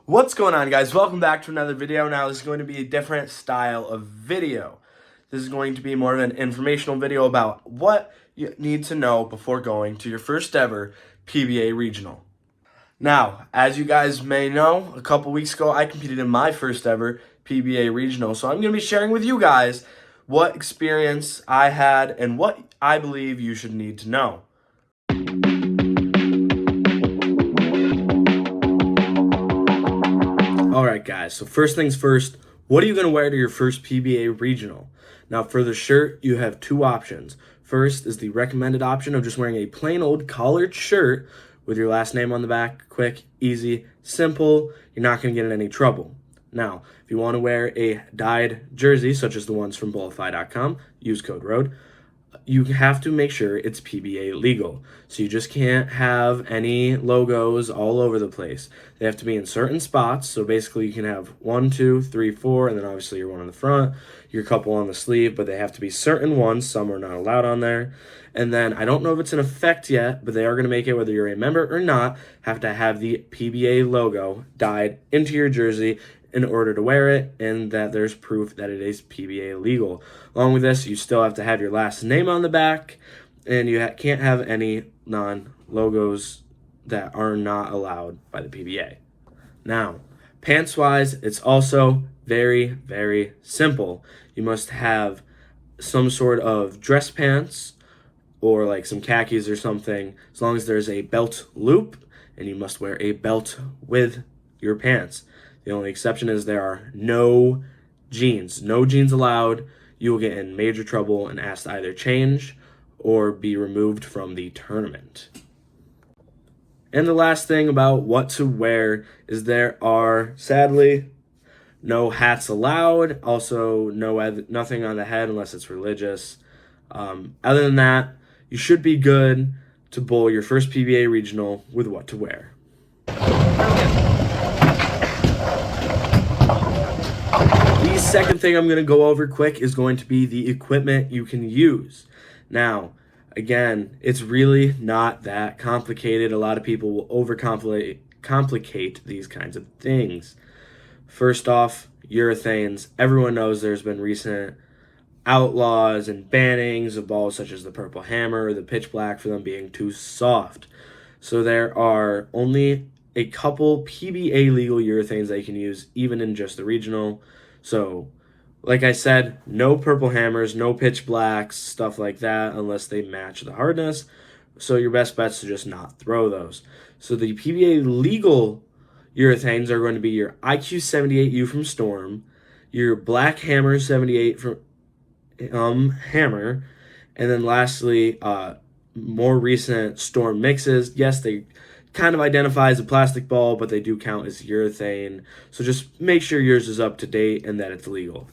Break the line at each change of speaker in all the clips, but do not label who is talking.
What's going on, guys? Welcome back to another video. Now this is going to be a different style of video. This is going to be more of an informational video about what you need to know before going to your first ever PBA regional. Now, as you guys may know, a couple weeks ago I competed in my first ever PBA regional, so I'm going to be sharing with you guys what experience I had and what I believe you should need to know. Alright guys, so first things first, what are you going to wear to your first PBA regional? Now for the shirt, you have two options. First is the recommended option of just wearing a plain old collared shirt with your last name on the back. Quick, easy, simple, you're not going to get in any trouble. Now, if you want to wear a dyed jersey, such as the ones from Bullify.com, use code ROAD. You have to make sure it's PBA legal. So you just can't have any logos all over the place. They have to be in certain spots. So basically you can have 1, 2, 3, 4, and then obviously your one on the front, your couple on the sleeve, but they have to be certain ones. Some are not allowed on there. And then I don't know if it's in effect yet, but they are going to make it, whether you're a member or not, have to have the PBA logo dyed into your jersey in order to wear it, and that there's proof that it is PBA legal. Along with this, you still have to have your last name on the back, and you can't have any non-logos that are not allowed by the PBA. Now, pants-wise, it's also very, very simple. You must have some sort of dress pants or like some khakis or something, as long as there's a belt loop, and you must wear a belt with your pants. The only exception is there are no jeans. No jeans allowed. You will get in major trouble and asked to either change or be removed from the tournament. And the last thing about what to wear is there are, sadly, no hats allowed. Also, nothing on the head unless it's religious. Other than that, you should be good to bowl your first PBA regional with what to wear. The second thing I'm going to go over quick is going to be the equipment you can use. Now, again, it's really not that complicated. A lot of people will overcomplicate these kinds of things. First off, urethanes. Everyone knows there's been recent outlaws and bannings of balls such as the purple hammer or the pitch black for them being too soft. So there are only a couple PBA legal urethanes that you can use even in just the regional. So, like I said, no purple hammers, no pitch blacks, stuff like that, unless they match the hardness. So your best bet's to just not throw those. So the PBA legal urethanes are going to be your IQ 78U from Storm, your Black Hammer 78 from Hammer, and then lastly, more recent Storm mixes. Yes, they kind of identify as a plastic ball, but they do count as urethane. So just make sure yours is up to date and that it's legal.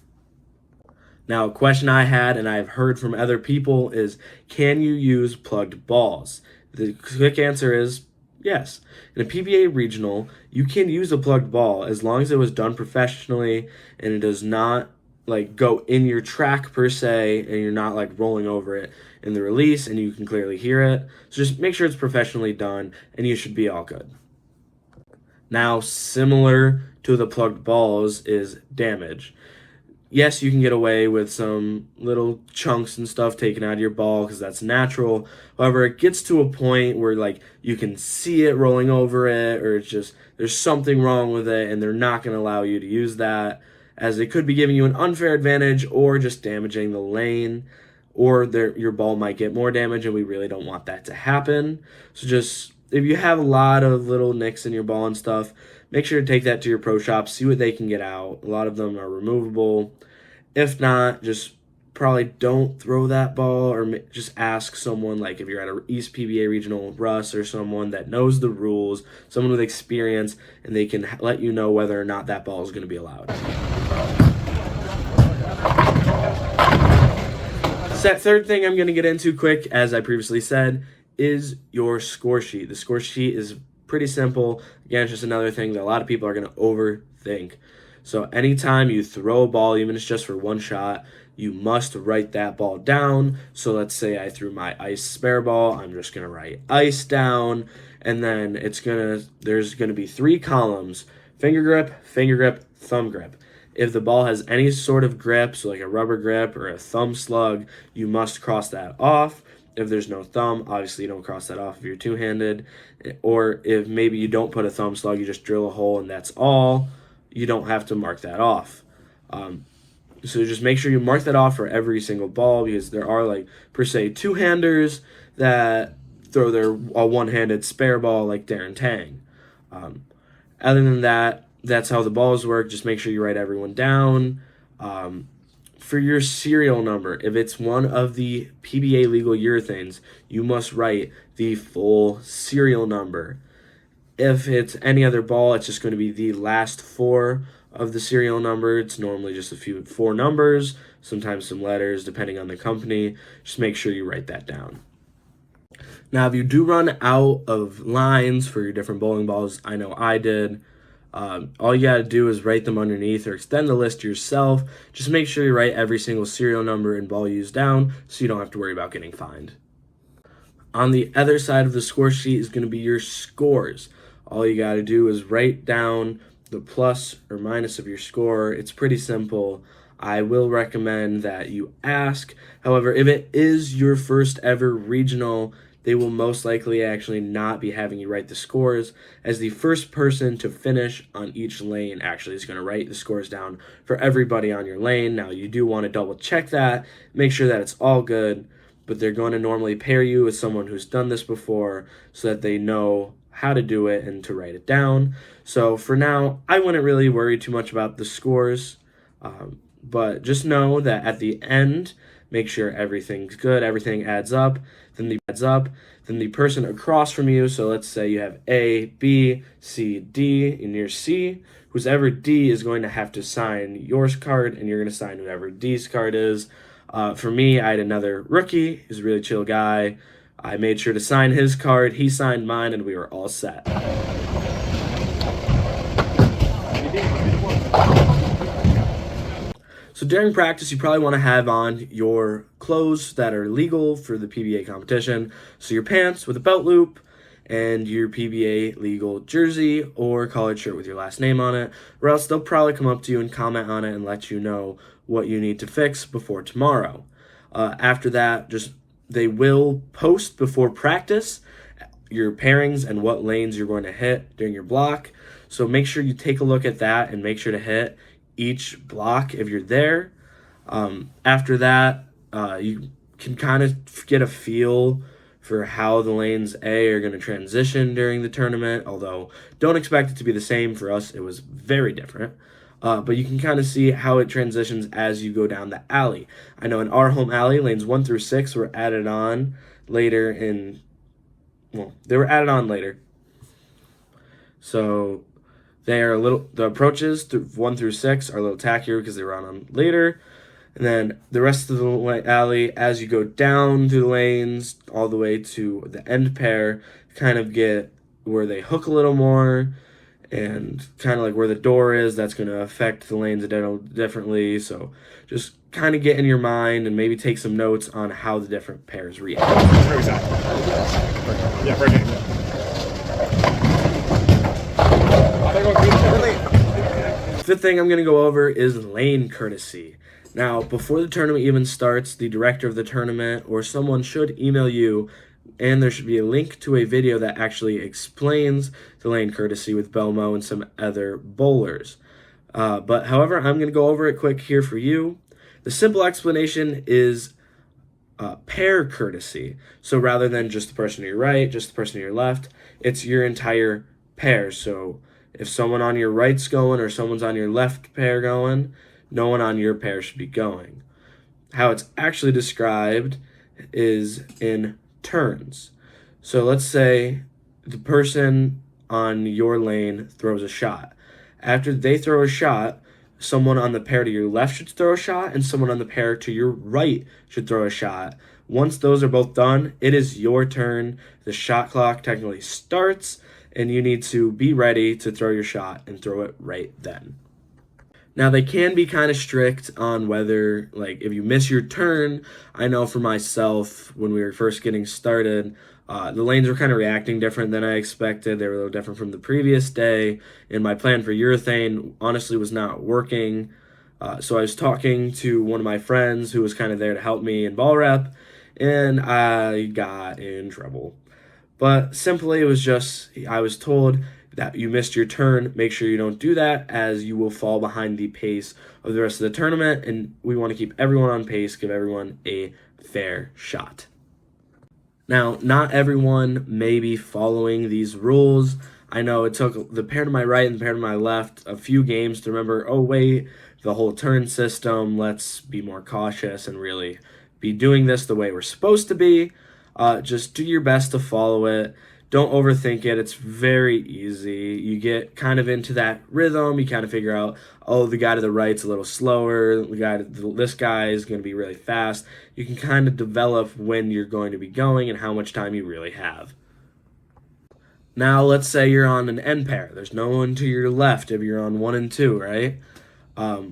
Now, a question I had and I've heard from other people is, can you use plugged balls? The quick answer is yes. In a PBA regional, you can use a plugged ball as long as it was done professionally and it does not like go in your track per se, and you're not like rolling over it in the release and you can clearly hear it. So just make sure it's professionally done and you should be all good. Now, similar to the plugged balls is damage. Yes, you can get away with some little chunks and stuff taken out of your ball because that's natural. However, it gets to a point where like you can see it rolling over it, or it's just there's something wrong with it and they're not going to allow you to use that, as it could be giving you an unfair advantage or just damaging the lane, or your ball might get more damage, and we really don't want that to happen. So just, if you have a lot of little nicks in your ball and stuff, make sure to take that to your pro shop, see what they can get out. A lot of them are removable. If not, just probably don't throw that ball, or just ask someone, like if you're at a East PBA regional, Russ or someone that knows the rules, someone with experience, and they can let you know whether or not that ball is going to be allowed. So that third thing I'm going to get into quick, as I previously said, is your score sheet. The score sheet is pretty simple. Again, it's just another thing that a lot of people are going to overthink. So anytime you throw a ball, even if it's just for one shot, you must write that ball down. So let's say I threw my ice spare ball. I'm just going to write ice down, and then there's going to be 3 columns finger grip, thumb grip. If the ball has any sort of grip, so like a rubber grip or a thumb slug, you must cross that off. If there's no thumb, obviously you don't cross that off if you're two-handed. Or if maybe you don't put a thumb slug, you just drill a hole and that's all, you don't have to mark that off. So just make sure you mark that off for every single ball, because there are, like, per se, two-handers that throw their one-handed spare ball like Darren Tang. Other than that, that's how the balls work. Just make sure you write everyone down. For your serial number, if it's one of the PBA legal urethanes, you must write the full serial number. If it's any other ball, it's just going to be the last four of the serial number. It's normally just four numbers, sometimes some letters, depending on the company. Just make sure you write that down. Now, if you do run out of lines for your different bowling balls, I know I did, all you got to do is write them underneath or extend the list yourself. Just make sure you write every single serial number and ball used down so you don't have to worry about getting fined. On the other side of the score sheet is going to be your scores. All you got to do is write down the plus or minus of your score. It's pretty simple. I will recommend that you ask. However, if it is your first ever regional, they will most likely actually not be having you write the scores, as the first person to finish on each lane actually is going to write the scores down for everybody on your lane. Now, you do want to double check that, make sure that it's all good, but they're going to normally pair you with someone who's done this before so that they know how to do it and to write it down. So for now, I wouldn't really worry too much about the scores, but just know that at the end, make sure everything's good, everything adds up. Then the person across from you, so let's say you have A, B, C, D, and you're C, whoever D is going to have to sign your card, and you're going to sign whoever D's card is. For me, I had another rookie. He's a really chill guy. I made sure to sign his card, he signed mine, and we were all set. So during practice, you probably want to have on your clothes that are legal for the PBA competition. So your pants with a belt loop and your PBA legal jersey or collared shirt with your last name on it, or else they'll probably come up to you and comment on it and let you know what you need to fix before tomorrow. After that, they will post before practice your pairings and what lanes you're going to hit during your block. So make sure you take a look at that and make sure to hit each block if you're there. After that, you can kind of get a feel for how the lanes A are going to transition during the tournament, although don't expect it to be the same. For us, it was very different. But you can kind of see how it transitions as you go down the alley. I know in our home alley, lanes 1 through 6 were added on later they were added on later. So the approaches through 1 through 6 are a little tackier because they were on later. And then the rest of the alley, as you go down through the lanes all the way to the end pair, kind of get where they hook a little more and kind of like where the door is. That's going to affect the lanes differently. So just kind of get in your mind and maybe take some notes on how the different pairs react.
Exactly. Yeah, perfect.
Fifth thing I'm going to go over is lane courtesy. Now, before the tournament even starts, the director of the tournament or someone should email you, and there should be a link to a video that actually explains the lane courtesy with Belmo and some other bowlers. But however, I'm going to go over it quick here for you. The simple explanation is pair courtesy. So rather than just the person to your right, just the person to your left, it's your entire pair. So if someone on your right's going or someone's on your left pair going, no one on your pair should be going. How it's actually described is in turns. So let's say the person on your lane throws a shot. After they throw a shot, someone on the pair to your left should throw a shot, and someone on the pair to your right should throw a shot. Once those are both done, it is your turn. The shot clock technically starts, and you need to be ready to throw your shot and throw it right then. Now, they can be kind of strict on whether, like, if you miss your turn. I know for myself, when we were first getting started, the lanes were kind of reacting different than I expected. They were a little different from the previous day, and my plan for urethane honestly was not working. So I was talking to one of my friends who was kind of there to help me in ball rep, and I got in trouble. But simply, it was just, I was told that you missed your turn. Make sure you don't do that, as you will fall behind the pace of the rest of the tournament, and we want to keep everyone on pace, give everyone a fair shot. Now, not everyone may be following these rules. I know it took the pair to my right and the pair to my left a few games to remember, oh wait, the whole turn system, let's be more cautious and really be doing this the way we're supposed to be. Just do your best to follow it. Don't overthink it. It's very easy. You get kind of into that rhythm. You kind of figure out, oh, the guy to the right's a little slower. This guy is going to be really fast. You can kind of develop when you're going to be going and how much time you really have. Now, let's say you're on an end pair. There's no one to your left if you're on 1 and 2, right?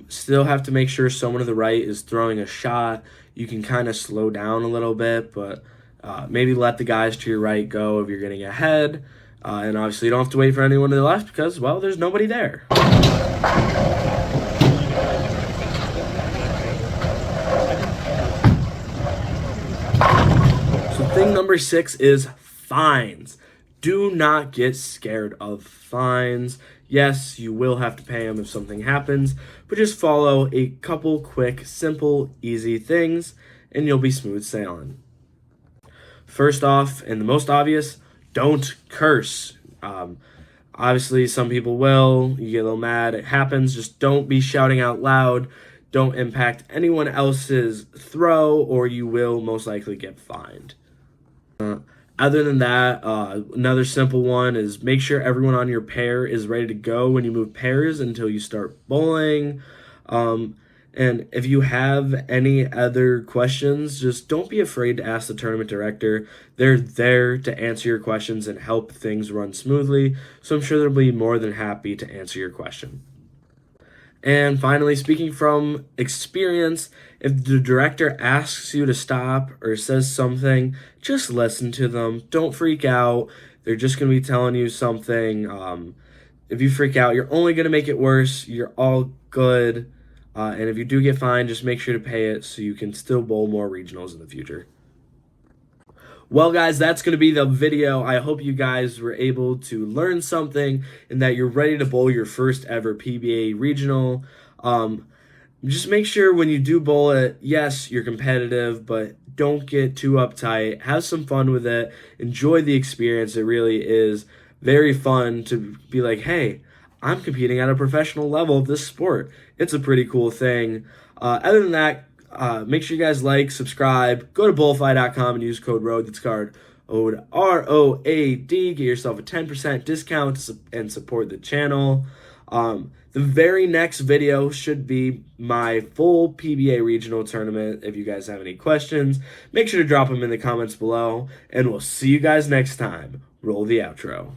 Still have to make sure someone to the right is throwing a shot. You can kind of slow down a little bit, but maybe let the guys to your right go if you're getting ahead. And obviously you don't have to wait for anyone to the left because, well, there's nobody there. So thing number 6 is fines. Do not get scared of fines. Yes, you will have to pay them if something happens, but just follow a couple quick, simple, easy things, and you'll be smooth sailing. First off, and the most obvious, don't curse. Obviously, some people will. You get a little mad. It happens. Just don't be shouting out loud. Don't impact anyone else's throw, or you will most likely get fined. Other than that, another simple one is make sure everyone on your pair is ready to go when you move pairs until you start bowling. And if you have any other questions, just don't be afraid to ask the tournament director. They're there to answer your questions and help things run smoothly, so I'm sure they'll be more than happy to answer your question. And finally, speaking from experience, if the director asks you to stop or says something, just listen to them. Don't freak out. They're just going to be telling you something. If you freak out, you're only going to make it worse. You're all good. And if you do get fined, just make sure to pay it so you can still bowl more regionals in the future. Well, guys, that's going to be the video. I hope you guys were able to learn something and that you're ready to bowl your first ever PBA regional. Just make sure when you do bowl it, yes, you're competitive, but don't get too uptight. Have some fun with it. Enjoy the experience. It really is very fun to be like, hey, I'm competing at a professional level of this sport. It's a pretty cool thing. Other than that, make sure you guys like, subscribe, go to bullfly.com and use code ROAD. That's card ROAD. Get yourself a 10% discount and support the channel. The very next video should be my full PBA regional tournament. If you guys have any questions, make sure to drop them in the comments below, and we'll see you guys next time. Roll the outro.